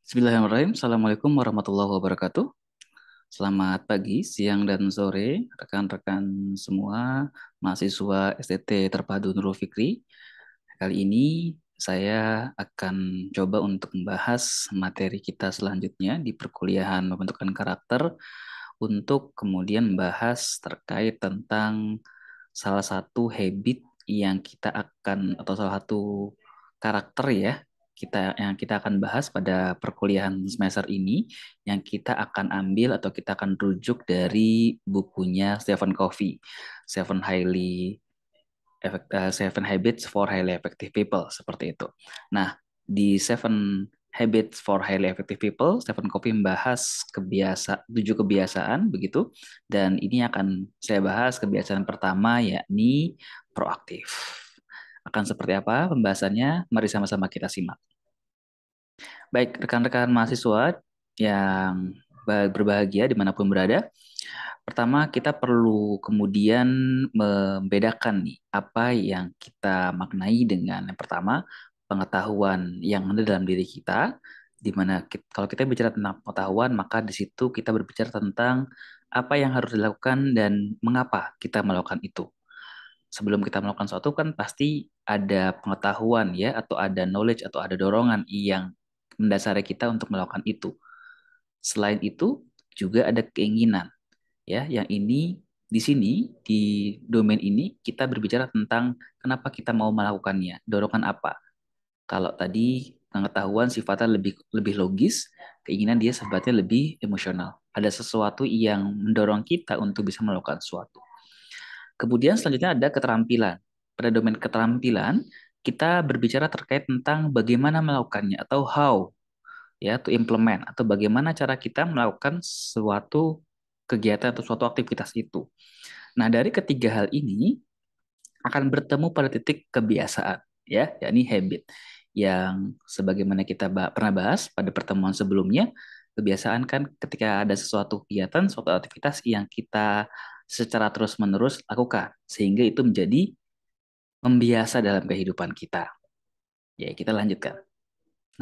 Bismillahirrahmanirrahim. Assalamualaikum warahmatullahi wabarakatuh. Selamat pagi, siang, dan sore, rekan-rekan semua, mahasiswa STT Terpadu Nurul Fikri. Kali ini saya akan coba untuk membahas materi kita selanjutnya di perkuliahan pembentukan karakter untuk kemudian membahas terkait tentang salah satu habit yang kita akan atau salah satu karakter ya kita akan bahas pada perkuliahan semester ini yang kita akan ambil atau kita akan rujuk dari bukunya Stephen Covey, Seven Habits for Highly Effective People seperti itu. Nah, di Seven Habits for Highly Effective People, Stephen Covey membahas 7 kebiasaan begitu, dan ini akan saya bahas kebiasaan pertama yakni proaktif. Akan seperti apa pembahasannya? Mari sama-sama kita simak. Baik, rekan-rekan mahasiswa yang berbahagia dimanapun berada, pertama kita perlu kemudian membedakan nih apa yang kita maknai dengan yang pertama pengetahuan yang ada dalam diri kita, di mana kalau kita bicara tentang pengetahuan maka di situ kita berbicara tentang apa yang harus dilakukan dan mengapa kita melakukan itu. Sebelum kita melakukan sesuatu kan pasti ada pengetahuan ya atau ada knowledge atau ada dorongan yang mendasari kita untuk melakukan itu. Selain itu juga ada keinginan ya yang ini di sini di domain ini kita berbicara tentang kenapa kita mau melakukannya, dorongan apa. Kalau tadi pengetahuan sifatnya lebih lebih logis, keinginan dia sifatnya lebih emosional. Ada sesuatu yang mendorong kita untuk bisa melakukan sesuatu. Kemudian selanjutnya ada keterampilan. Pada domain keterampilan, kita berbicara terkait tentang bagaimana melakukannya atau how ya to implement atau bagaimana cara kita melakukan suatu kegiatan atau suatu aktivitas itu. Nah, dari ketiga hal ini akan bertemu pada titik kebiasaan ya, yakni habit. Yang sebagaimana kita pernah bahas pada pertemuan sebelumnya, kebiasaan kan ketika ada sesuatu kegiatan, suatu aktivitas yang kita secara terus-menerus lakukan sehingga itu menjadi membiasa dalam kehidupan kita. Ya, kita lanjutkan.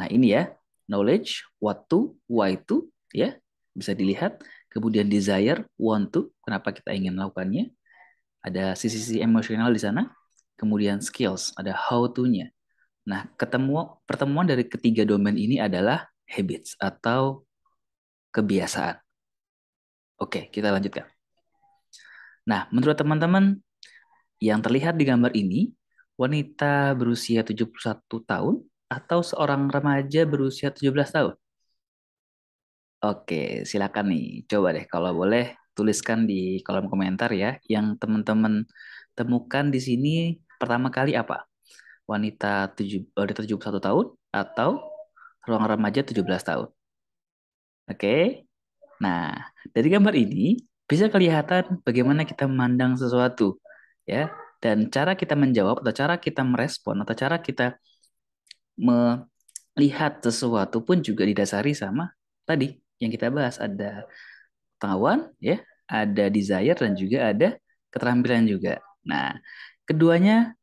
Nah, ini ya, knowledge, what to, why to, ya, bisa dilihat. Kemudian desire, want to, kenapa kita ingin melakukannya. Ada sisi-sisi emosional di sana. Kemudian skills, ada how to-nya. Nah, pertemuan dari ketiga domain ini adalah habits atau kebiasaan. Oke, kita lanjutkan. Nah, menurut teman-teman yang terlihat di gambar ini, wanita berusia 71 tahun atau seorang remaja berusia 17 tahun? Oke, silakan nih. Coba deh kalau boleh tuliskan di kolom komentar ya. Yang teman-teman temukan di sini pertama kali apa? Wanita 71 tahun atau ruang remaja 17 tahun? Oke. Nah, dari gambar ini bisa kelihatan bagaimana kita memandang sesuatu ya dan cara kita menjawab atau cara kita merespon atau cara kita melihat sesuatu pun juga didasari sama tadi yang kita bahas ada pengetahuan ya, ada desire dan juga ada keterampilan juga. Nah, keduanya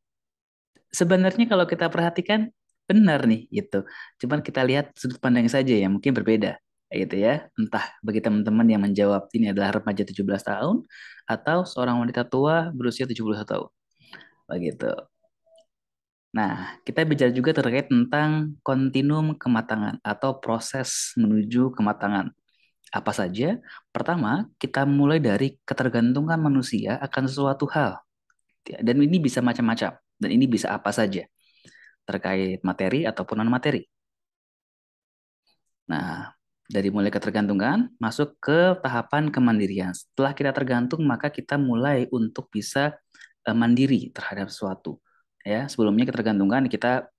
sebenarnya kalau kita perhatikan benar nih gitu. Cuman kita lihat sudut pandang saja yang mungkin berbeda gitu ya. Entah bagi teman-teman yang menjawab ini adalah remaja 17 tahun atau seorang wanita tua berusia 71 tahun. Begitu. Nah, kita bicara juga terkait tentang kontinum kematangan atau proses menuju kematangan. Apa saja? Pertama, kita mulai dari ketergantungan manusia akan sesuatu hal. Dan ini bisa macam-macam. Dan ini bisa apa saja. Terkait materi ataupun non-materi. Nah, dari mulai ketergantungan, masuk ke tahapan kemandirian. Setelah kita tergantung, maka kita mulai untuk bisa mandiri terhadap sesuatu. Ya, sebelumnya ketergantungan kita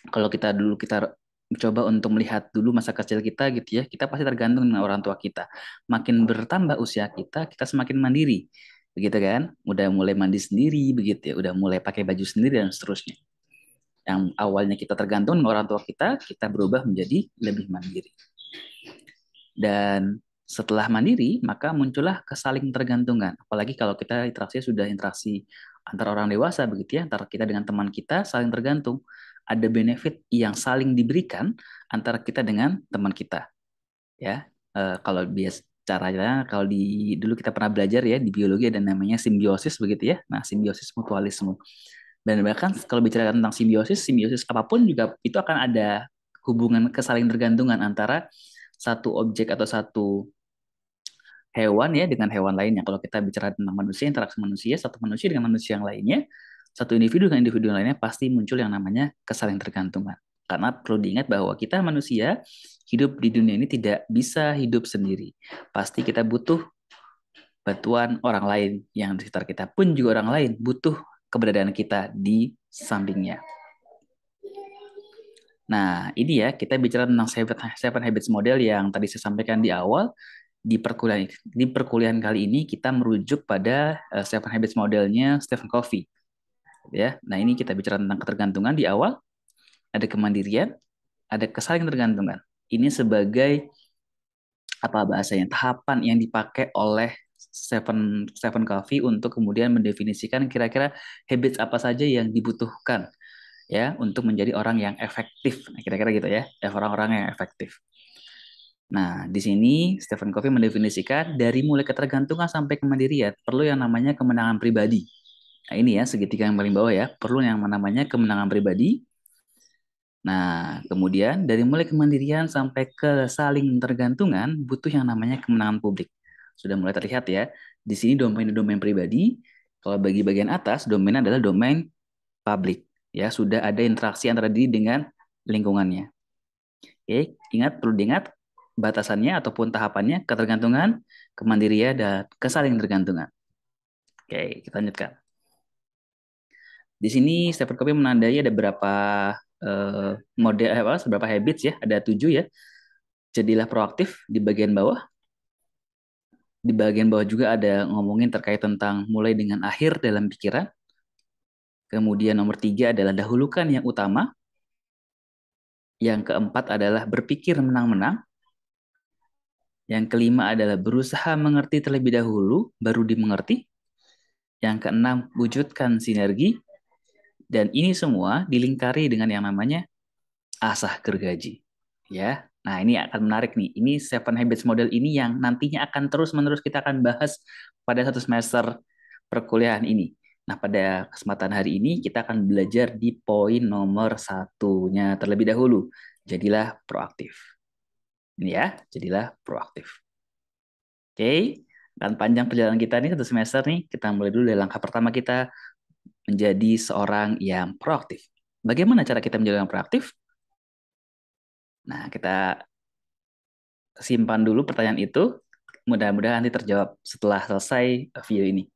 kalau kita dulu kita coba untuk melihat dulu masa kecil kita gitu ya, kita pasti tergantung dengan orang tua kita. Makin bertambah usia kita, kita semakin mandiri. Begitu kan? Udah mulai mandi sendiri begitu ya, udah mulai pakai baju sendiri dan seterusnya. Yang awalnya kita tergantung dengan orang tua kita berubah menjadi lebih mandiri. Dan setelah mandiri, maka muncullah kesaling tergantungan. Apalagi kalau kita interaksi sudah interaksi antara orang dewasa begitu ya, antara kita dengan teman kita saling tergantung. ada benefit yang saling diberikan antara kita dengan teman kita, ya. Kalau biasa caranya, kalau dulu kita pernah belajar ya di biologi ada namanya simbiosis begitu ya. Nah, simbiosis mutualisme. Dan bahkan kalau bicara tentang simbiosis, simbiosis apapun juga itu akan ada hubungan kesaling tergantungan antara satu objek atau satu hewan ya dengan hewan lainnya. Kalau kita bicara tentang manusia, interaksi manusia, satu manusia dengan manusia yang lainnya, satu individu dengan individu yang lainnya pasti muncul yang namanya kesaling tergantungan. Karena perlu diingat bahwa kita manusia hidup di dunia ini tidak bisa hidup sendiri. Pasti kita butuh bantuan orang lain yang di sekitar kita, pun juga orang lain butuh keberadaan kita di sampingnya. Nah, ini ya kita bicara tentang Seven Habits model yang tadi saya sampaikan di awal. Di perkuliahan kali ini kita merujuk pada Seven Habits modelnya Stephen Covey, ya. Nah, ini kita bicara tentang ketergantungan di awal, ada kemandirian, ada kesaling tergantungan. Ini sebagai apa bahasanya, tahapan yang dipakai oleh Stephen Covey untuk kemudian mendefinisikan kira-kira habits apa saja yang dibutuhkan ya untuk menjadi orang yang efektif. Nah, kira-kira gitu ya, orang-orang yang efektif. Nah, di sini Stephen Covey mendefinisikan dari mulai ketergantungan sampai kemandirian perlu yang namanya kemenangan pribadi. Nah, ini ya segitiga yang paling bawah ya, perlu yang namanya kemenangan pribadi. Nah, kemudian dari mulai kemandirian sampai ke saling tergantungan butuh yang namanya kemenangan publik. Sudah mulai terlihat ya. Di sini domain pribadi. Kalau bagi bagian atas, domain adalah domain publik. Ya, sudah ada interaksi antara diri dengan lingkungannya. Oke, perlu diingat batasannya ataupun tahapannya, ketergantungan, kemandirian, dan kesaling tergantungan. Oke, kita lanjutkan. Di sini Stephen Covey menandai ada berapa beberapa habits ya, ada 7 ya. Jadilah proaktif di bagian bawah. Di bagian bawah juga ada ngomongin terkait tentang mulai dengan akhir dalam pikiran. Kemudian nomor 3 adalah dahulukan yang utama. Yang keempat adalah berpikir menang-menang. Yang kelima adalah berusaha mengerti terlebih dahulu, baru dimengerti. Yang keenam, wujudkan sinergi. Dan ini semua dilingkari dengan yang namanya asah gergaji. Ya, nah ini akan menarik nih. Ini Seven Habits model ini yang nantinya akan terus-menerus kita akan bahas pada satu semester perkuliahan ini. Nah, pada kesempatan hari ini kita akan belajar di poin nomor 1-nya terlebih dahulu. Jadilah proaktif. Ini ya, jadilah proaktif. Oke, dan panjang perjalanan kita nih satu semester nih. Kita mulai dulu dari langkah pertama kita menjadi seorang yang proaktif. Bagaimana cara kita menjadi orang proaktif? Nah, kita simpan dulu pertanyaan itu. Mudah-mudahan nanti terjawab setelah selesai video ini.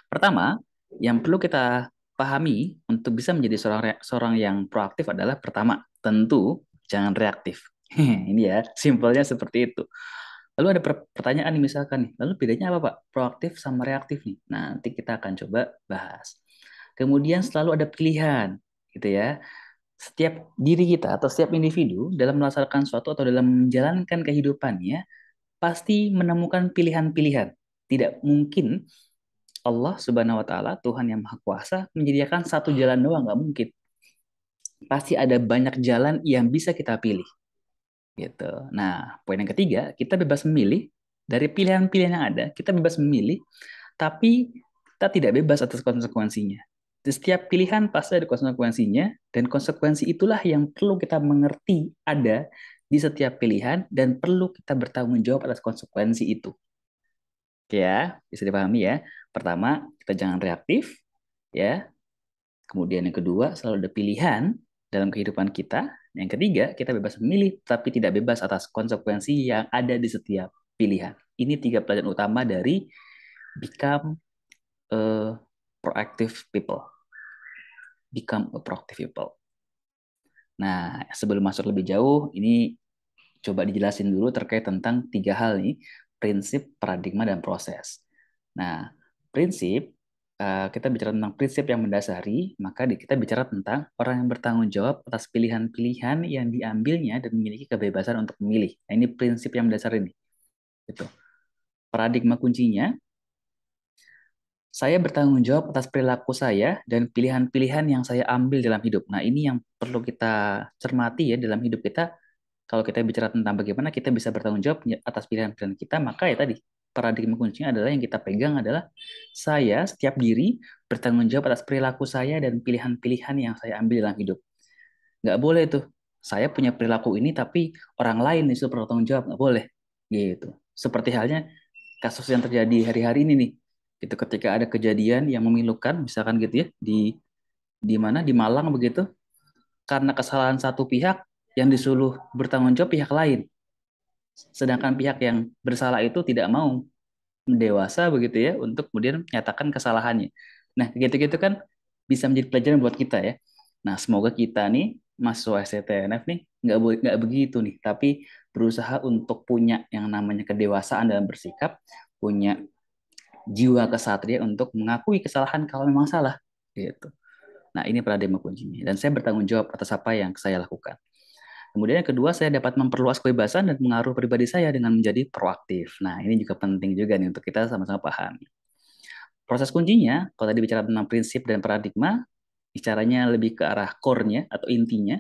Pertama, yang perlu kita pahami untuk bisa menjadi seorang yang proaktif adalah pertama, tentu jangan reaktif. Ini ya, simpelnya seperti itu. Lalu ada pertanyaan nih misalkan nih, lalu bedanya apa Pak? Proaktif sama reaktif nih. Nah, nanti kita akan coba bahas. Kemudian selalu ada pilihan, gitu ya. Setiap diri kita atau setiap individu dalam melaksanakan sesuatu atau dalam menjalankan kehidupannya pasti menemukan pilihan-pilihan. Tidak mungkin Allah Subhanahu wa taala, Tuhan yang Maha Kuasa, menyediakan satu jalan doang, nggak mungkin. Pasti ada banyak jalan yang bisa kita pilih. Gitu. Nah, poin yang ketiga, kita bebas memilih dari pilihan-pilihan yang ada. Kita bebas memilih, tapi kita tidak bebas atas konsekuensinya. Di setiap pilihan pasti ada konsekuensinya, dan konsekuensi itulah yang perlu kita mengerti ada di setiap pilihan dan perlu kita bertanggung jawab atas konsekuensi itu. Oke ya, bisa dipahami ya. Pertama, kita jangan reaktif, ya. Kemudian yang kedua, selalu ada pilihan dalam kehidupan kita. Yang ketiga, kita bebas memilih, tapi tidak bebas atas konsekuensi yang ada di setiap pilihan. Ini 3 pelajaran utama dari become a proactive people. Become a proactive people. Nah, sebelum masuk lebih jauh, ini coba dijelasin dulu terkait tentang 3 hal nih, prinsip, paradigma, dan proses. Nah, prinsip, kita bicara tentang prinsip yang mendasari, maka kita bicara tentang orang yang bertanggung jawab atas pilihan-pilihan yang diambilnya dan memiliki kebebasan untuk memilih. Nah, ini prinsip yang mendasar ini. Gitu. Paradigma kuncinya, Saya bertanggung jawab atas perilaku saya dan pilihan-pilihan yang saya ambil dalam hidup. Nah, ini yang perlu kita cermati ya dalam hidup kita. Kalau kita bicara tentang bagaimana kita bisa bertanggung jawab atas pilihan-pilihan kita, maka ya tadi paradigma kuncinya adalah yang kita pegang adalah saya setiap diri bertanggung jawab atas perilaku saya dan pilihan-pilihan yang saya ambil dalam hidup. Nggak boleh tuh. Saya punya perilaku ini tapi orang lain disuruh bertanggung jawab. Nggak boleh. Gitu. Seperti halnya kasus yang terjadi hari-hari ini nih. Itu ketika ada kejadian yang memilukan, misalkan gitu ya, di mana di Malang begitu, karena kesalahan satu pihak yang disuruh bertanggung jawab pihak lain. Sedangkan pihak yang bersalah itu tidak mau dewasa begitu ya untuk kemudian menyatakan kesalahannya. Nah, gitu-gitu kan bisa menjadi pelajaran buat kita ya. Nah, semoga kita nih mahasiswa STTNF nih nggak begitu nih, tapi berusaha untuk punya yang namanya kedewasaan dalam bersikap, punya jiwa kesatria untuk mengakui kesalahan kalau memang salah gitu. Nah, ini paradigma kuncinya dan saya bertanggung jawab atas apa yang saya lakukan. Kemudian yang kedua, saya dapat memperluas kebebasan dan pengaruh pribadi saya dengan menjadi proaktif. Nah, ini juga penting juga nih untuk kita sama-sama pahami. Proses kuncinya, kalau tadi bicara tentang prinsip dan paradigma, bicaranya lebih ke arah core-nya atau intinya.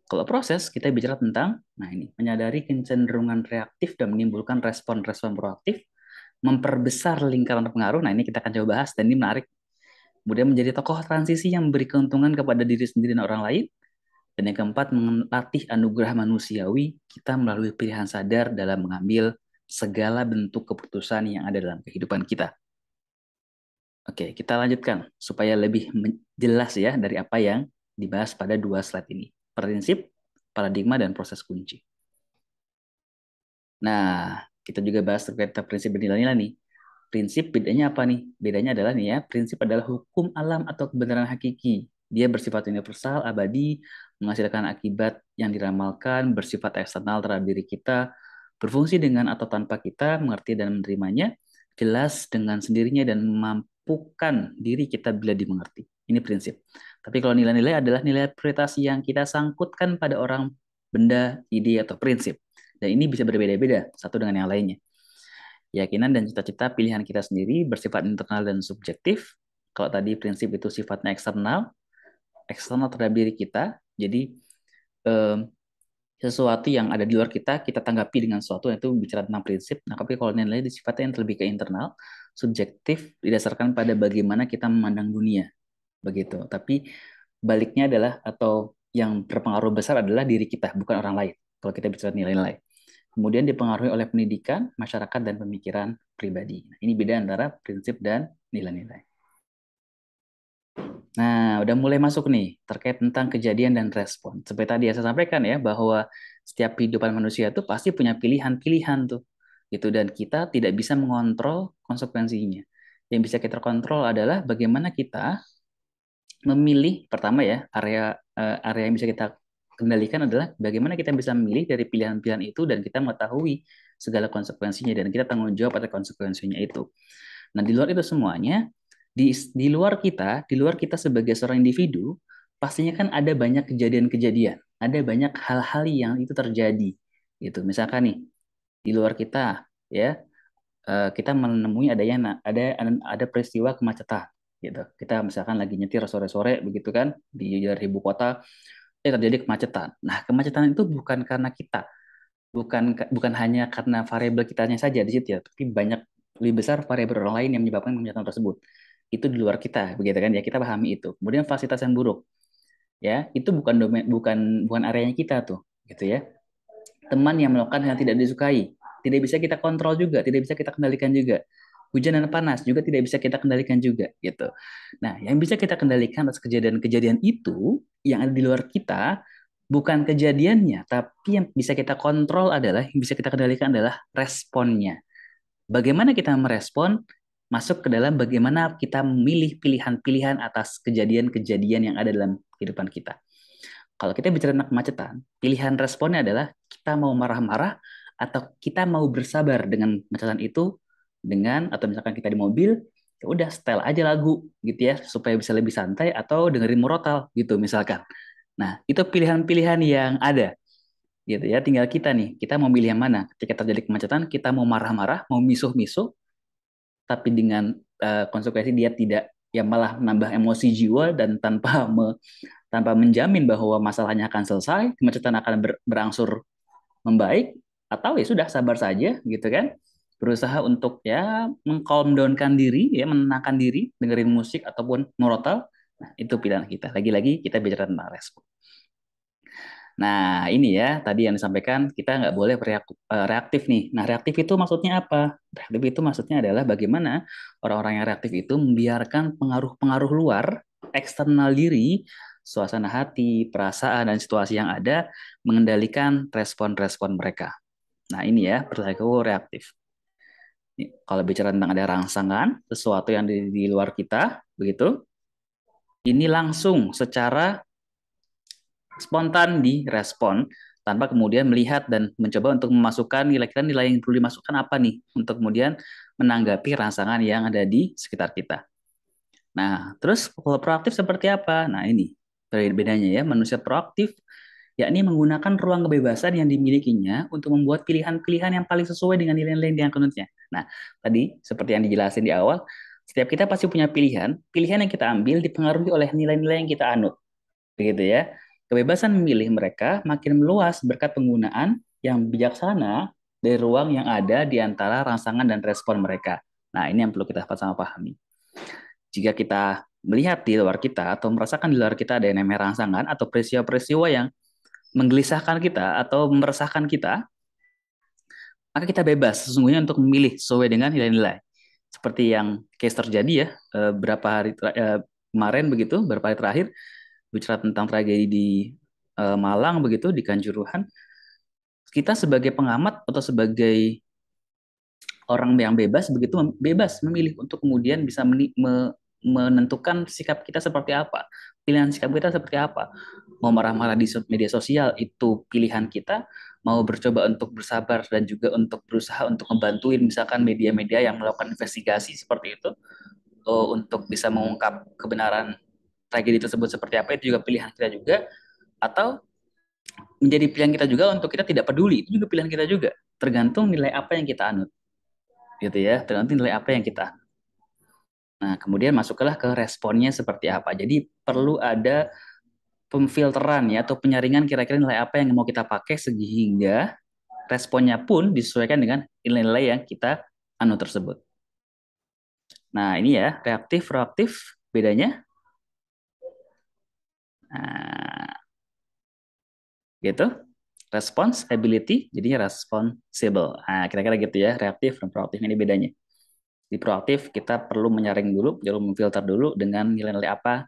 Kalau proses, kita bicara tentang, nah ini, menyadari kecenderungan reaktif dan menimbulkan respon-respon proaktif, memperbesar lingkaran pengaruh. Nah, ini kita akan coba bahas dan ini menarik. Kemudian menjadi tokoh transisi yang memberi keuntungan kepada diri sendiri dan orang lain. Dan yang keempat, melatih anugerah manusiawi kita melalui pilihan sadar dalam mengambil segala bentuk keputusan yang ada dalam kehidupan kita. Oke, kita lanjutkan supaya lebih jelas ya dari apa yang dibahas pada dua slide ini. Prinsip, paradigma, dan proses kunci. Nah, kita juga bahas terkait prinsip dan nilai-nilai nih. Prinsip bedanya apa nih? Bedanya adalah nih ya, prinsip adalah hukum alam atau kebenaran hakiki. Dia bersifat universal, abadi, menghasilkan akibat yang diramalkan, bersifat eksternal terhadap diri kita, berfungsi dengan atau tanpa kita mengerti dan menerimanya, jelas dengan sendirinya dan memampukan diri kita bila dimengerti. Ini prinsip. Tapi kalau nilai-nilai adalah nilai prioritas yang kita sangkutkan pada orang, benda, ide, atau prinsip. Dan ini bisa berbeda-beda satu dengan yang lainnya. Keyakinan dan cita-cita pilihan kita sendiri bersifat internal dan subjektif. Kalau tadi prinsip itu sifatnya eksternal, eksternal terhadap diri kita. Jadi eh, sesuatu yang ada di luar kita, kita tanggapi dengan sesuatu yang itu bicara tentang prinsip. Nah, tapi kalau nilai sifatnya yang lebih ke internal, subjektif didasarkan pada bagaimana kita memandang dunia. Begitu. Tapi baliknya adalah atau yang berpengaruh besar adalah diri kita, bukan orang lain. Kalau kita bicara nilai-nilai. Kemudian dipengaruhi oleh pendidikan, masyarakat, dan pemikiran pribadi. Nah, ini beda antara prinsip dan nilai-nilai. Nah, udah mulai masuk nih terkait tentang kejadian dan respon. Seperti tadi yang saya sampaikan ya, bahwa setiap kehidupan manusia itu pasti punya pilihan-pilihan tuh. Gitu, dan kita tidak bisa mengontrol konsekuensinya. Yang bisa kita kontrol adalah bagaimana kita memilih pertama ya area yang bisa kita kendalikan adalah bagaimana kita bisa memilih dari pilihan-pilihan itu dan kita mengetahui segala konsekuensinya dan kita tanggung jawab atas konsekuensinya itu. Nah, di luar itu semuanya, di luar kita sebagai seorang individu, pastinya kan ada banyak kejadian-kejadian, ada banyak hal-hal yang itu terjadi. Gitu. Misalkan nih, di luar kita ya kita menemui ada peristiwa kemacetan gitu. Kita misalkan lagi nyetir sore-sore begitu kan di jalan ibu kota terjadi kemacetan. Nah, kemacetan itu bukan karena kita, bukan hanya karena variabel kitanya saja di situ ya, tapi banyak lebih besar variabel orang lain yang menyebabkan kemacetan tersebut. Itu di luar kita, begitu kan ya, kita pahami itu. Kemudian fasilitas yang buruk ya, itu bukan domain bukan areanya kita tuh, gitu ya. Teman yang melakukan hal yang tidak disukai, tidak bisa kita kontrol juga, tidak bisa kita kendalikan juga. Hujan dan panas juga tidak bisa kita kendalikan juga, gitu. Nah, yang bisa kita kendalikan atas kejadian-kejadian itu yang ada di luar kita, bukan kejadiannya, tapi yang bisa kita kontrol adalah, yang bisa kita kendalikan adalah responnya. Bagaimana kita merespon masuk ke dalam bagaimana kita memilih pilihan-pilihan atas kejadian-kejadian yang ada dalam kehidupan kita. Kalau kita bicara tentang kemacetan, pilihan responnya adalah kita mau marah-marah atau kita mau bersabar dengan kemacetan itu dengan atau misalkan kita di mobil, ya udah setel aja lagu gitu ya supaya bisa lebih santai atau dengerin murotal gitu misalkan. Nah, itu pilihan-pilihan yang ada gitu ya. Tinggal kita nih, kita mau pilih yang mana. Ketika terjadi kemacetan, kita mau marah-marah, mau misuh-misuh, tapi dengan konsekuensi dia tidak ya malah menambah emosi jiwa dan tanpa menjamin bahwa masalahnya akan selesai, kemacetan akan berangsur membaik, atau ya sudah sabar saja gitu kan, berusaha untuk ya mengcalm downkan diri, ya menenangkan diri, dengerin musik ataupun murotal. Nah, itu pilihan kita. Lagi-lagi kita bicara tentang respon. Nah, ini ya tadi yang disampaikan, kita nggak boleh reaktif nih. Nah, reaktif itu maksudnya apa? Reaktif itu maksudnya adalah bagaimana orang-orang yang reaktif itu membiarkan pengaruh-pengaruh luar, eksternal diri, suasana hati, perasaan, dan situasi yang ada mengendalikan respon-respon mereka. Nah, ini ya perilaku reaktif. Kalau bicara tentang ada rangsangan, sesuatu yang di luar kita, begitu, ini langsung secara spontan direspon tanpa kemudian melihat dan mencoba untuk memasukkan kira-kira nilai yang perlu dimasukkan apa nih untuk kemudian menanggapi rangsangan yang ada di sekitar kita. Nah, terus kalau proaktif seperti apa? Nah, ini bedanya ya. Manusia proaktif yakni menggunakan ruang kebebasan yang dimilikinya untuk membuat pilihan-pilihan yang paling sesuai dengan nilai-nilai yang dianutnya. Nah, tadi seperti yang dijelasin di awal, setiap kita pasti punya pilihan. Pilihan yang kita ambil dipengaruhi oleh nilai-nilai yang kita anut. Begitu ya. Kebebasan memilih mereka makin meluas berkat penggunaan yang bijaksana dari ruang yang ada di antara rangsangan dan respon mereka. Nah, ini yang perlu kita sama pahami. Jika kita melihat di luar kita atau merasakan di luar kita ada yang namanya rangsangan atau peristiwa-peristiwa yang menggelisahkan kita atau meresahkan kita, maka kita bebas sesungguhnya untuk memilih sesuai dengan nilai-nilai. Seperti yang case terjadi ya, berapa hari kemarin begitu, beberapa hari terakhir, bicara tentang tragedi di Malang begitu, di Kanjuruhan, kita sebagai pengamat atau sebagai orang yang bebas begitu, bebas memilih untuk kemudian bisa menentukan sikap kita seperti apa, pilihan sikap kita seperti apa. Mau marah-marah di media sosial itu pilihan kita, mau bercoba untuk bersabar dan juga untuk berusaha untuk membantuin misalkan media-media yang melakukan investigasi seperti itu, untuk bisa mengungkap kebenaran tragedi tersebut seperti apa, itu juga pilihan kita juga. Atau menjadi pilihan kita juga untuk kita tidak peduli, itu juga pilihan kita juga, tergantung nilai apa yang kita anut gitu ya, tergantung nilai apa yang kita. Nah, kemudian masuklah ke responnya seperti apa. Jadi perlu ada pemfilteran ya atau penyaringan kira-kira nilai apa yang mau kita pakai sehingga responnya pun disesuaikan dengan nilai-nilai yang kita anut tersebut. Nah, ini ya reaktif, proaktif bedanya. Nah, gitu. Responsibility jadinya responsible. Nah, kira-kira gitu ya, reaktif dan proaktif ini bedanya. Di proaktif kita perlu menyaring dulu, perlu memfilter dulu dengan nilai-nilai apa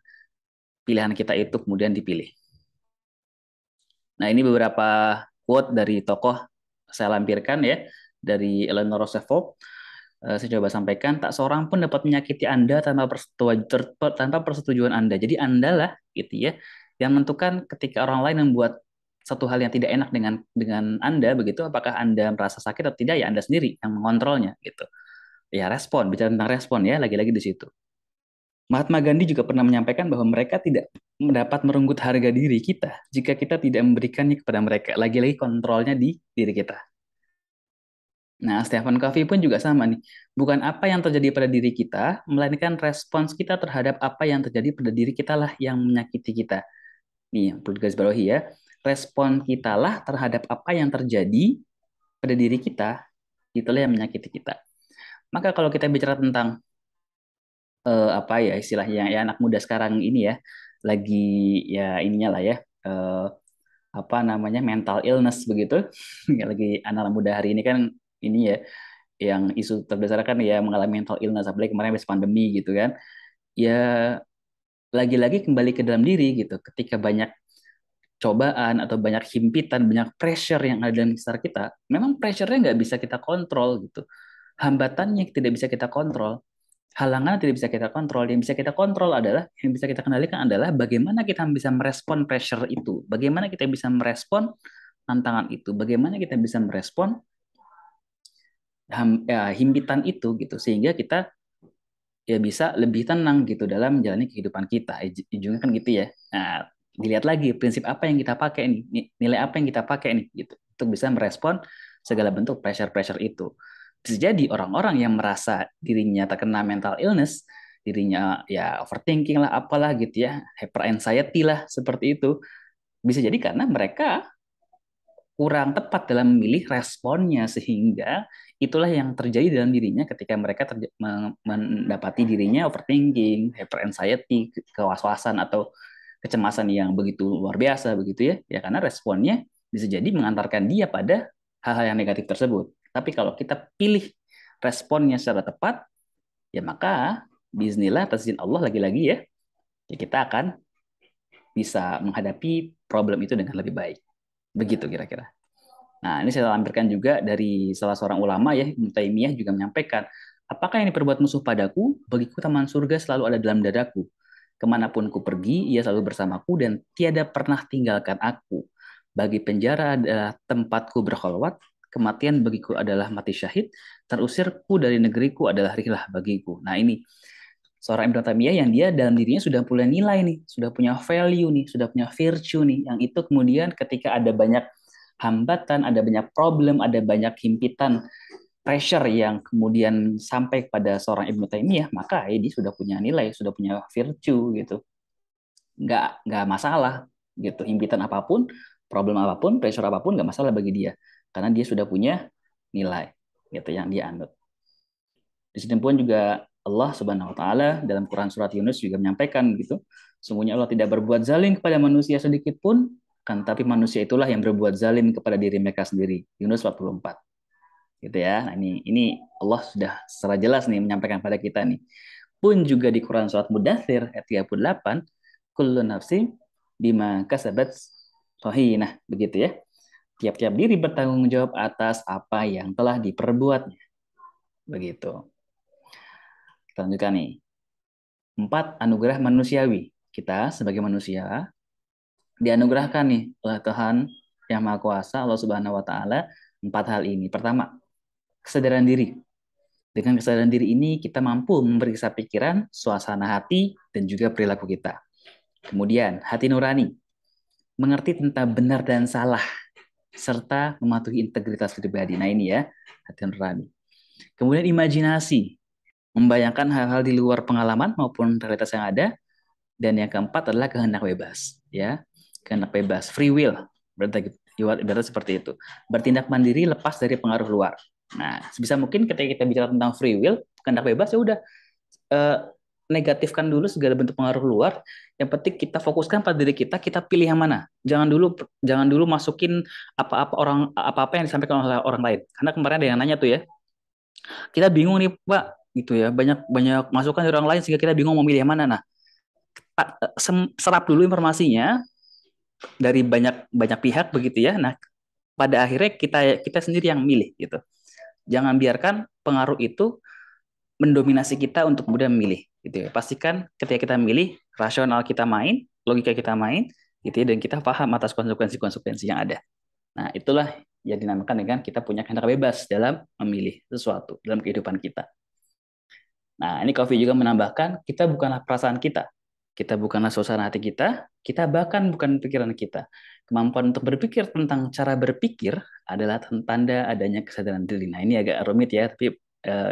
pilihan kita itu kemudian dipilih. Nah, ini beberapa quote dari tokoh saya lampirkan ya, dari Eleanor Roosevelt. Saya coba sampaikan, tak seorang pun dapat menyakiti Anda tanpa persetujuan Anda. Jadi Anda lah gitu ya, yang menentukan ketika orang lain membuat satu hal yang tidak enak dengan Anda begitu, apakah Anda merasa sakit atau tidak, ya Anda sendiri yang mengontrolnya gitu. Ya respon, bicara tentang respon ya, lagi-lagi di situ. Mahatma Gandhi juga pernah menyampaikan bahwa mereka tidak mendapat merenggut harga diri kita jika kita tidak memberikannya kepada mereka. Lagi-lagi kontrolnya di diri kita. Nah, Stephen Covey pun juga sama nih. Bukan apa yang terjadi pada diri kita, melainkan respons kita terhadap apa yang terjadi pada diri kita lah yang menyakiti kita. Nih, yang perlu digarisbawahi ya. Respon kita lah terhadap apa yang terjadi pada diri kita, itulah yang menyakiti kita. Maka kalau kita bicara tentang apa ya istilahnya ya anak muda sekarang ini ya, lagi ya ininya lah ya, apa namanya mental illness begitu. Lagi anak muda hari ini kan ini ya yang isu terbesar kan ya mengalami mental illness, apalagi kemarin habis pandemi gitu kan. Ya lagi-lagi kembali ke dalam diri gitu. Ketika banyak cobaan atau banyak himpitan, banyak pressure yang ada di sekitar kita, memang pressure-nya nggak bisa kita kontrol gitu. Hambatannya tidak bisa kita kontrol, halangan tidak bisa kita kontrol. Yang bisa kita kontrol adalah, yang bisa kita kendalikan adalah bagaimana kita bisa merespon pressure itu, bagaimana kita bisa merespon tantangan itu, bagaimana kita bisa merespon himpitan itu gitu, sehingga kita ya bisa lebih tenang gitu dalam menjalani kehidupan kita. Ujungnya kan gitu ya. Nah, dilihat lagi prinsip apa yang kita pakai nih, nilai apa yang kita pakai nih gitu untuk bisa merespon segala bentuk pressure-pressure itu. Bisa jadi orang-orang yang merasa dirinya terkena mental illness, dirinya ya overthinking lah, apalah gitu ya, hyper anxiety lah, seperti itu. Bisa jadi karena mereka kurang tepat dalam memilih responnya, sehingga itulah yang terjadi dalam dirinya ketika mereka mendapati dirinya overthinking, hyper anxiety, kewaswasan atau kecemasan yang begitu luar biasa begitu ya. Ya karena responnya bisa jadi mengantarkan dia pada hal-hal yang negatif tersebut. Tapi kalau kita pilih responnya secara tepat, ya maka bismillah atas izin Allah lagi-lagi ya, ya kita akan bisa menghadapi problem itu dengan lebih baik. Begitu kira-kira. Nah, ini saya lampirkan juga dari salah seorang ulama ya, Ibnu Taimiyah juga menyampaikan, apakah yang diperbuat musuh padaku, bagiku taman surga selalu ada dalam dadaku. Kemanapun ku pergi, ia selalu bersamaku dan tiada pernah tinggalkan aku. Bagi penjara adalah tempatku berkholwat, kematian bagiku adalah mati syahid, terusirku dari negeriku adalah rilah bagiku. Nah ini, seorang Ibnu Taimiyah yang dia dalam dirinya sudah punya nilai nih, sudah punya value nih, sudah punya virtue nih, yang itu kemudian ketika ada banyak hambatan, ada banyak problem, ada banyak himpitan, pressure yang kemudian sampai pada seorang Ibnu Taimiyah, maka ya dia sudah punya nilai, sudah punya virtue gitu. Nggak masalah gitu, himpitan apapun, problem apapun, pressure apapun nggak masalah bagi dia, karena dia sudah punya nilai gitu yang dia anut. Di sini pun juga Allah Subhanahu wa taala dalam Quran surat Yunus juga menyampaikan gitu. Sungguhnya Allah tidak berbuat zalim kepada manusia sedikit pun, kan tapi manusia itulah yang berbuat zalim kepada diri mereka sendiri. Yunus 44. Gitu ya. Nah, ini Allah sudah secara jelas nih menyampaikan pada kita nih. Pun juga di Quran surat Mudathir ayat 38, kullu nafsi bima kasabat nah begitu ya. Tiap-tiap diri bertanggung jawab atas apa yang telah diperbuatnya. Begitu. Kita lanjutkan nih. 4, anugerah manusiawi. Kita sebagai manusia dianugerahkan nih oleh Tuhan yang Maha Kuasa, Allah Subhanahu wa taala, 4 hal ini. Pertama, kesadaran diri. Dengan kesadaran diri ini kita mampu memeriksa pikiran, suasana hati, dan juga perilaku kita. Kemudian, hati nurani. Mengerti tentang benar dan salah serta mematuhi integritas pribadi. Nah, ini ya, hati nurani. Kemudian imajinasi, membayangkan hal-hal di luar pengalaman maupun realitas yang ada. Dan yang keempat adalah kehendak bebas, ya. Kehendak bebas, free will. Berarti seperti itu. Bertindak mandiri lepas dari pengaruh luar. Nah, sebisa mungkin ketika kita bicara tentang free will, kehendak bebas ya udah eh, negatifkan dulu segala bentuk pengaruh luar. Yang penting kita fokuskan pada diri kita, kita pilih yang mana. Jangan dulu masukin apa-apa yang disampaikan oleh orang lain. Karena kemarin ada yang nanya tuh ya, kita bingung nih Pak, gitu ya. Banyak banyak masukan dari orang lain sehingga kita bingung mau milih yang mana. Nah, serap dulu informasinya dari banyak banyak pihak begitu ya. Nah, pada akhirnya kita kita sendiri yang milih gitu. Jangan biarkan pengaruh itu mendominasi kita untuk kemudian memilih gitu ya. Pastikan ketika kita memilih, rasional kita main, logika kita main gitu ya, dan kita paham atas konsekuensi-konsekuensi yang ada. Nah, itulah yang dinamakan dengan kita punya kehendak bebas dalam memilih sesuatu dalam kehidupan kita. Nah, ini Coffee juga menambahkan, kita bukanlah perasaan kita. Kita bukanlah suasana hati kita bahkan bukan pikiran kita. Kemampuan untuk berpikir tentang cara berpikir adalah tanda adanya kesadaran diri. Nah, ini agak rumit ya, tapi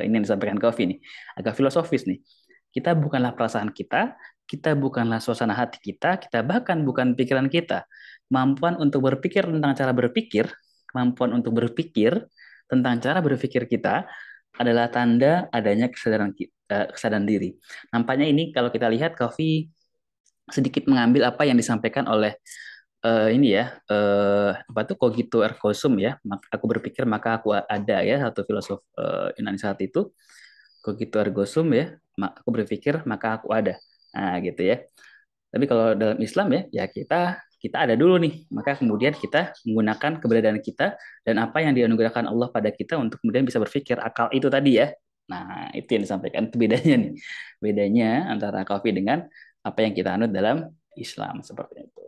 ini yang disampaikan Coffee nih. Agak filosofis nih. Kita bukanlah perasaan kita bukanlah suasana hati kita bahkan bukan pikiran kita. Kemampuan untuk berpikir tentang cara berpikir, kemampuan untuk berpikir tentang cara berpikir kita adalah tanda adanya kesadaran diri. Nampaknya ini kalau kita lihat Coffee sedikit mengambil apa yang disampaikan oleh ini ya apa tuh cogito ergo sum ya. Aku berpikir maka aku ada ya, satu filosof Yunani saat itu, cogito ergo sum ya. Aku berpikir maka aku ada. Nah, gitu ya. Tapi kalau dalam Islam ya, ya kita ada dulu nih. Maka kemudian kita menggunakan keberadaan kita dan apa yang dianugerahkan Allah pada kita untuk kemudian bisa berpikir akal itu tadi ya. Nah, itu yang disampaikan. Itu bedanya nih. Bedanya antara Coffee dengan apa yang kita anut dalam Islam seperti itu.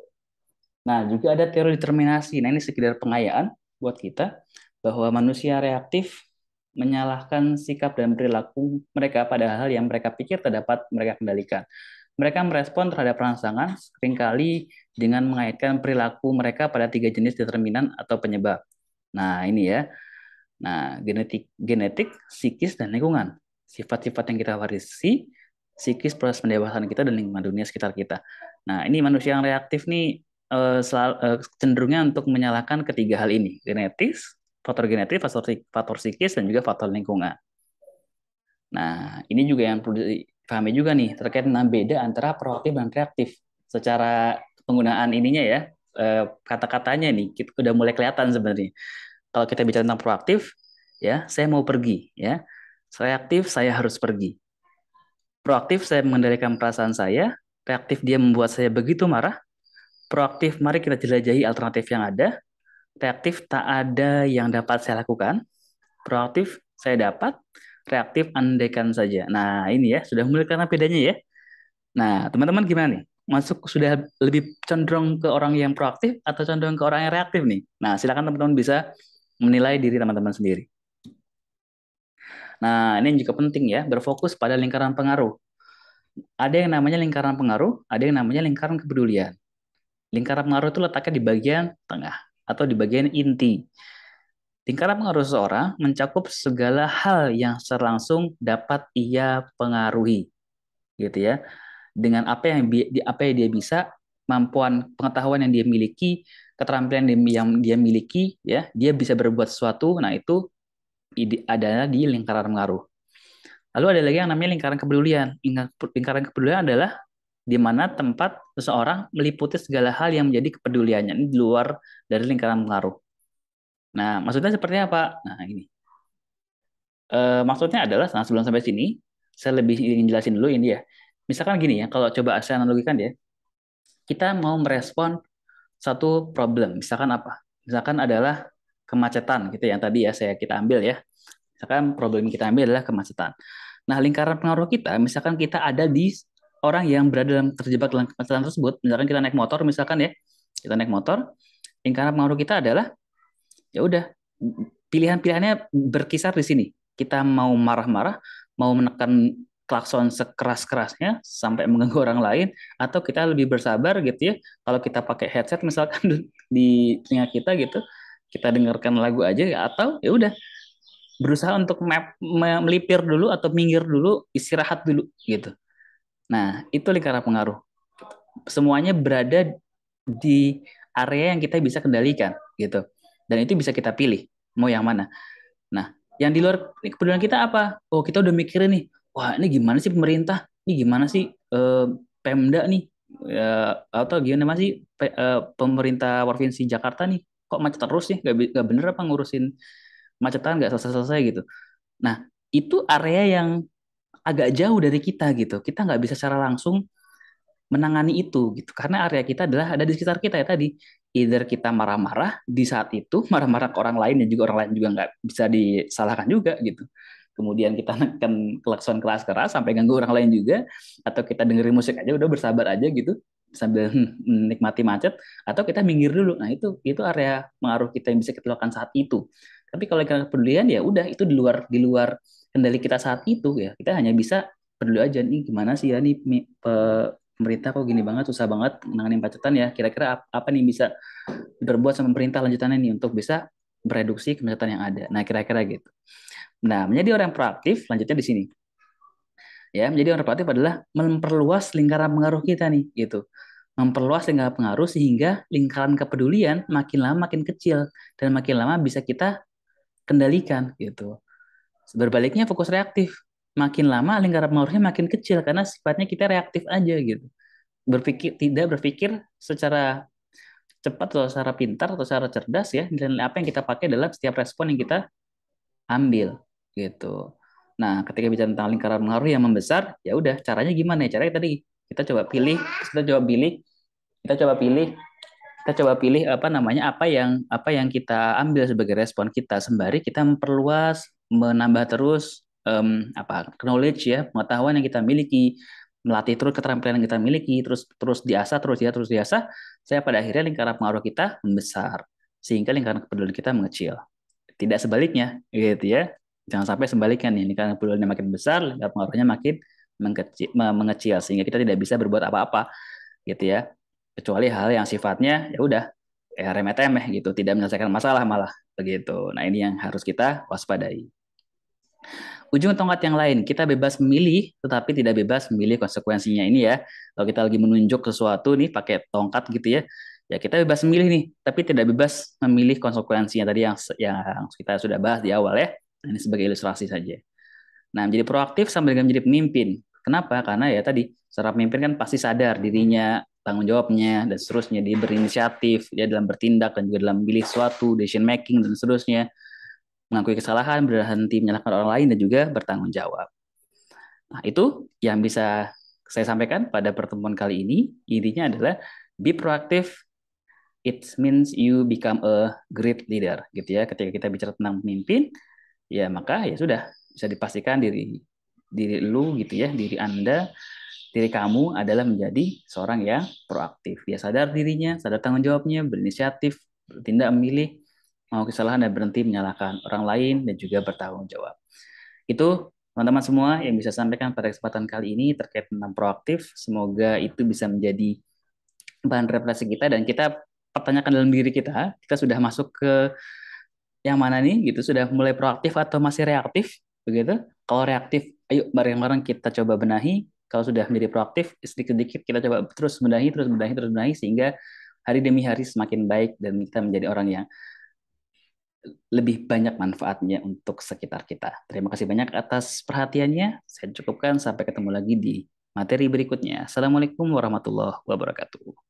Nah, juga ada teori determinasi. Nah, ini sekedar pengayaan buat kita bahwa manusia reaktif menyalahkan sikap dan perilaku mereka pada hal yang mereka pikir tak dapat mereka kendalikan. Mereka merespon terhadap rangsangan seringkali dengan mengaitkan perilaku mereka pada 3 jenis determinan atau penyebab. Nah, ini ya. Nah, genetik, psikis, dan lingkungan. Sifat-sifat yang kita warisi, psikis, proses pendewasaan kita, dan lingkungan dunia sekitar kita. Nah, ini manusia yang reaktif nih cenderungnya untuk menyalahkan ketiga hal ini. Genetis, faktor psikis, dan juga faktor lingkungan. Nah, ini juga yang perlu dipahami juga nih, terkait dengan beda antara proaktif dan reaktif. Secara penggunaan ininya ya, kata-katanya nih, kita udah mulai kelihatan sebenarnya. Kalau kita bicara tentang proaktif, ya, saya mau pergi, ya. Reaktif, saya harus pergi. Proaktif, saya mengendalikan perasaan saya. Reaktif, dia membuat saya begitu marah. Proaktif, mari kita jelajahi alternatif yang ada. Reaktif, tak ada yang dapat saya lakukan. Proaktif, saya dapat. Reaktif, andaikan saja. Nah, ini ya, sudah mulai karena bedanya ya. Nah, teman-teman gimana nih? Masuk sudah lebih cenderung ke orang yang proaktif atau cenderung ke orang yang reaktif nih? Nah, silakan teman-teman bisa menilai diri teman-teman sendiri. Nah, ini yang juga penting ya, berfokus pada lingkaran pengaruh. Ada yang namanya lingkaran pengaruh, ada yang namanya lingkaran kepedulian. Lingkaran pengaruh itu letaknya di bagian tengah atau di bagian inti. Lingkaran pengaruh seseorang mencakup segala hal yang secara langsung dapat ia pengaruhi, gitu ya. Dengan apa yang dia bisa, kemampuan pengetahuan yang dia miliki, keterampilan yang dia miliki, ya, dia bisa berbuat sesuatu. Nah, itu adalah di lingkaran pengaruh. Lalu ada lagi yang namanya lingkaran kepedulian. Lingkaran kepedulian adalah di mana tempat seseorang meliputi segala hal yang menjadi kepeduliannya. Ini di luar dari lingkaran pengaruh. Nah, maksudnya seperti apa? Nah, ini. Maksudnya adalah, nah, sebelum sampai sini, saya lebih ingin jelasin dulu ini ya. Misalkan gini ya, kalau coba saya analogikan ya, kita mau merespon satu problem. Misalkan apa? Misalkan adalah kemacetan gitu yang tadi ya kita ambil ya. Misalkan problem yang kita ambil adalah kemacetan. Nah, lingkaran pengaruh kita, misalkan kita ada di orang yang berada terjebak dalam kemacetan tersebut, misalkan kita naik motor, misalkan ya, kita naik motor, lingkaran pengaruh kita adalah, ya udah, pilihan-pilihannya berkisar di sini. Kita mau marah-marah, mau menekan klakson sekeras-kerasnya sampai mengganggu orang lain, atau kita lebih bersabar gitu ya. Kalau kita pakai headset misalkan di telinga kita gitu, kita dengarkan lagu aja, atau ya udah berusaha untuk melipir dulu atau minggir dulu, istirahat dulu gitu. Nah, itu lingkaran pengaruh. Semuanya berada di area yang kita bisa kendalikan gitu. Dan itu bisa kita pilih mau yang mana. Nah, yang di luar kepedulian kita apa? Oh, kita udah mikirin nih, wah ini gimana sih pemerintah? Ini gimana sih Pemda nih? Atau gimana sih pemerintah Provinsi Jakarta nih? Kok macet terus sih? Gak bener apa ngurusin macetan gak selesai-selesai gitu. Nah, itu area yang agak jauh dari kita gitu. Kita nggak bisa secara langsung menangani itu gitu. Karena area kita adalah ada di sekitar kita ya tadi. Either kita marah-marah di saat itu, marah-marah ke orang lain dan juga orang lain juga nggak bisa disalahkan juga gitu. Kemudian kita neken klakson keras-keras sampai ganggu orang lain juga, atau kita dengerin musik aja udah bersabar aja gitu sambil menikmati macet, atau kita minggir dulu. Nah, itu area pengaruh kita yang bisa kita lakukan saat itu. Tapi kalau kita kepedulian ya udah itu di luar kendali kita saat itu ya. Kita hanya bisa peduli aja nih gimana sih ya nih pemerintah kok gini banget, susah banget menangani kemacetan ya. Kira-kira apa nih bisa diperbuat sama pemerintah lanjutannya nih untuk bisa mereduksi kemacetan yang ada. Nah, kira-kira gitu. Nah, menjadi orang proaktif, lanjutnya di sini. Ya, menjadi orang proaktif adalah memperluas lingkaran pengaruh kita nih, gitu. Memperluas lingkaran pengaruh sehingga lingkaran kepedulian makin lama makin kecil dan makin lama bisa kita kendalikan, gitu. Berbaliknya fokus reaktif. Makin lama lingkaran pengaruhnya makin kecil karena sifatnya kita reaktif aja gitu. Tidak berpikir secara cepat atau secara pintar atau secara cerdas ya, dan apa yang kita pakai dalam setiap respon yang kita ambil gitu. Nah, ketika bicara tentang lingkaran pengaruh yang membesar, ya udah caranya gimana ya? Caranya tadi kita coba pilih, kita coba pilih, kita coba pilih, kita coba pilih apa namanya, apa yang kita ambil sebagai respon kita sembari kita memperluas, menambah terus knowledge ya, pengetahuan yang kita miliki, melatih terus keterampilan yang kita miliki, terus terus diasah, terus diasah, saya pada akhirnya lingkaran pengaruh kita membesar sehingga lingkaran kepedulian kita mengecil. Tidak sebaliknya, gitu ya. Jangan sampai sebaliknya nih, lingkaran kepeduliannya makin besar, lingkaran pengaruhnya makin mengecil sehingga kita tidak bisa berbuat apa-apa, gitu ya. Kecuali hal yang sifatnya ya udah remeh-temeh gitu, tidak menyelesaikan masalah malah begitu. Nah, ini yang harus kita waspadai. Ujung tongkat yang lain, kita bebas memilih, tetapi tidak bebas memilih konsekuensinya ini ya. Kalau kita lagi menunjuk sesuatu nih pakai tongkat gitu ya, ya kita bebas memilih nih, tapi tidak bebas memilih konsekuensinya tadi yang kita sudah bahas di awal ya. Ini sebagai ilustrasi saja. Nah, menjadi proaktif sama dengan menjadi pemimpin. Kenapa? Karena ya tadi, seorang pemimpin kan pasti sadar dirinya, tanggung jawabnya, dan seterusnya. Dia berinisiatif, dia dalam bertindak, dan juga dalam memilih suatu, decision making, dan seterusnya. Mengakui kesalahan, berhenti menyalahkan orang lain, dan juga bertanggung jawab. Nah, itu yang bisa saya sampaikan pada pertemuan kali ini. Intinya adalah, be proactive, it means you become a great leader. Gitu ya, ketika kita bicara tentang pemimpin, ya maka ya sudah bisa dipastikan diri diri lu gitu ya, diri Anda, diri kamu adalah menjadi seorang yang proaktif. Dia sadar dirinya, sadar tanggung jawabnya, berinisiatif, bertindak memilih, mau kesalahan dan berhenti menyalahkan orang lain dan juga bertanggung jawab. Itu teman-teman semua yang bisa sampaikan pada kesempatan kali ini terkait tentang proaktif. Semoga itu bisa menjadi bahan refleksi kita dan kita pertanyakan dalam diri kita, kita sudah masuk ke yang mana nih gitu, sudah mulai proaktif atau masih reaktif begitu. Kalau reaktif, ayo bareng-bareng kita coba benahi. Kalau sudah menjadi proaktif, sedikit-sedikit kita coba terus benahi, terus benahi, terus benahi sehingga hari demi hari semakin baik dan kita menjadi orang yang lebih banyak manfaatnya untuk sekitar kita. Terima kasih banyak atas perhatiannya. Saya cukupkan, sampai ketemu lagi di materi berikutnya. Assalamualaikum warahmatullahi wabarakatuh.